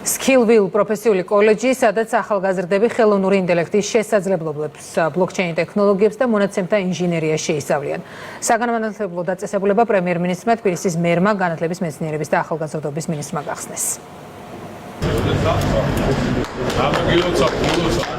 Skillville პროფესიული კოლეჯი, სადაც ახალგაზრდები ხელოვნური ინტელექტის შესაძლებლობებს, ბლოკჩეინ ტექნოლოგიებს და მონაცემთა ინჟინერიას შეისწავლიან. საგანმანათლებლო დაწესებულება პრემიერ-მინისტრმა თბილისის მერმა განათლების მეცნიერების და ახალგაზრდობის მინისტრმა გახსნეს.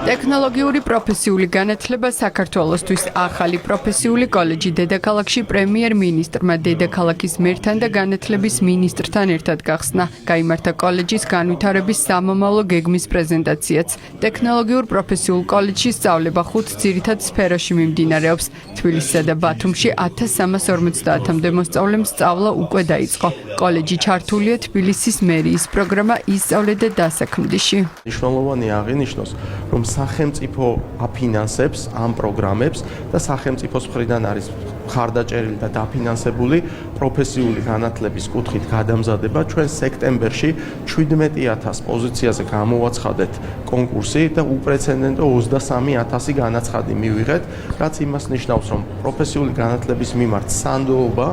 ტექნოლოგიური პროფესიული განათლება საქართველოსთვის ახალი პროფესიული კოლეჯი დედაქალაქში პრემიერ-მინისტრმა დედაქალაქის მერთან და განათლების მინისტრთან ერთად გახსნა. გაიმართა კოლეჯის განვითარების სამომავლო გეგმის პრეზენტაციაც. ტექნოლოგიურ პროფესიულ კოლეჯში სწავლება 5 ძირითად სფეროში მიმდინარეობს. თბილისსა და ბათუმში 1350-მდე მოსწავლემ სწავლა უკვე დაიწყო. კოლეჯი ჩართულია თბილისის მერიის პროგრამა ისწავლე და დასაქმდიში. მნიშვნელოვანი აღინიშნოს, რომ სახელმწიფო აფინანსებს ამ პროგრამებს და სახელმწიფოს მხრიდან არის მხარდაჭერილი და დაფინანსებული პროფესიული განათლების კუთხით გადამზადება. ჩვენ სექტემბერში 17000 პოზიციაზე გამოვაცხადეთ კონკურსი და უპრეცედენტო 23000 განაცხადი მივიღეთ, რაც იმას ნიშნავს, რომ პროფესიული განათლების მიმართ სანდოობა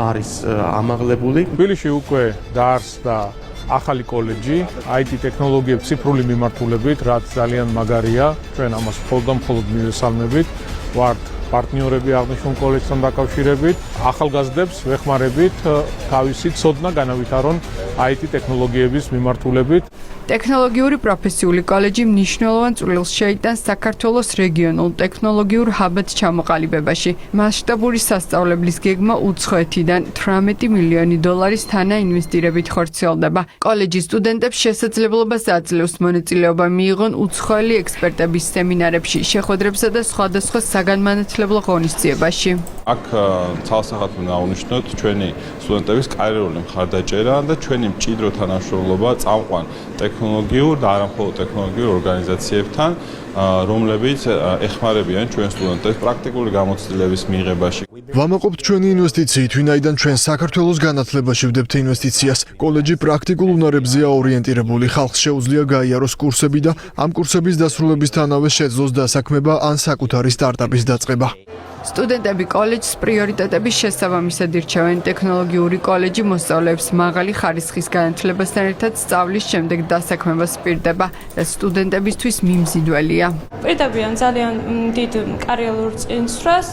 არის ამაღლებული. თბილისში უკვე დაარსდა ახალი კოლეჯი IT ტექნოლოგიების ციფრული მიმართულებით, რაც ძალიან მაგარია. ჩვენ ამას მხოლოდ მივესალმებით. ვართ პარტნიორები აღნიშნულ კოლეჯთან დაკავშირებით. ახალგაზრდებს ვეხმარებით თავისი ცოდნა განავითარონ IT ტექნოლოგიების მიმართულებით. ტექნოლოგიური პროფესიული კოლეჯი მნიშვნელოვან წვლილს შეიტანს საქართველოს რეგიონულ ტექნოლოგიურ ჰაბად ჩამოყალიბებაში. მასშტაბური სასწავლებლის გეგმა უცხოეთიდან 18 მილიონი დოლარის თანაინვესტირებით ხორციელდება. კოლეჯის სტუდენტებს შესაძლებლობას აძლევს მონაწილეობა მიიღონ უცხოელი ექსპერტების სემინარებში, შეხვედრებსა და სხვადასხვა საგანმანათლებლო ღონისძიებაში. აქ ცალსახად უნდა აღვნიშნოთ ჩვენი სტუდენტების კარიერული მხარდაჭერა და ჩვენი მჭიდრო თანამშრომლობა წამყვან ტექნოლოგიურ და არამხოლოდ ტექნოლოგიურ ორგანიზაციებთან, რომლებიც ეხმარებიან ჩვენ სტუდენტებს პრაქტიკული გამოცდილების მიღებაში. ვამაყობთ ჩვენი ინვესტიციით, ვინაიდან ჩვენ საქართველოს განათლებაში ვდებთ ინვესტიციას. კოლეჯი პრაქტიკულ უნარებზეა ორიენტირებული, ხალხს შეუძლია გაიაროს კურსები და ამ კურსების დასრულებისთანავე შეძლოს დასაქმება ან საკუთარი სტარტაპის დაწყება. სტუდენტები კოლეჯს პრიორიტეტების შესაბამისად ირჩევენ. ტექნოლოგიური კოლეჯი მოსწავლეებს მაღალი ხარისხის განათლებასთან ერთად სწავლის შემდეგ დასაქმებას სპირდება, რაც სტუდენტებისთვის მიმზიდველია. პირდებიან ძალიან დიდ კარიერულ წინსვლას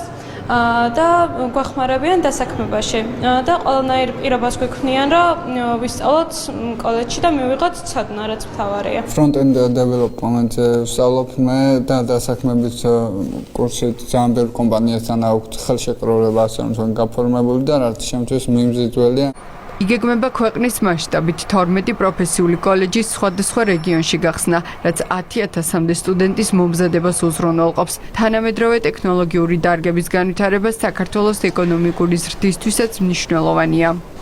და გვეხმარებიან დასაქმებაში და ყველანაირ პირობას გვექნიან, რომ ვისწავლოთ კოლეჯში და მივიღოთ ცოდნა, რაც მთავარია. Front-end development-ზე ვსწავლობ მე და დასაქმების კურსით ძალიან ბევრ კომპანიასთან აქვთ ხელშეკრულება, ასე რომ გაფორმებული და რაც შემთხვევით მიმზიდველია. იგეგმება ქვეყნის მასშტაბით 12 პროფესიული კოლეჯის სხვადასხვა რეგიონში გახსნა, რაც 10,000-მდე სტუდენტის მომზადებას უზრუნველყოფს. თანამედროვე ტექნოლოგიური დარგების განვითარება საქართველოს ეკონომიკური ზრდისთვისაც მნიშვნელოვანია.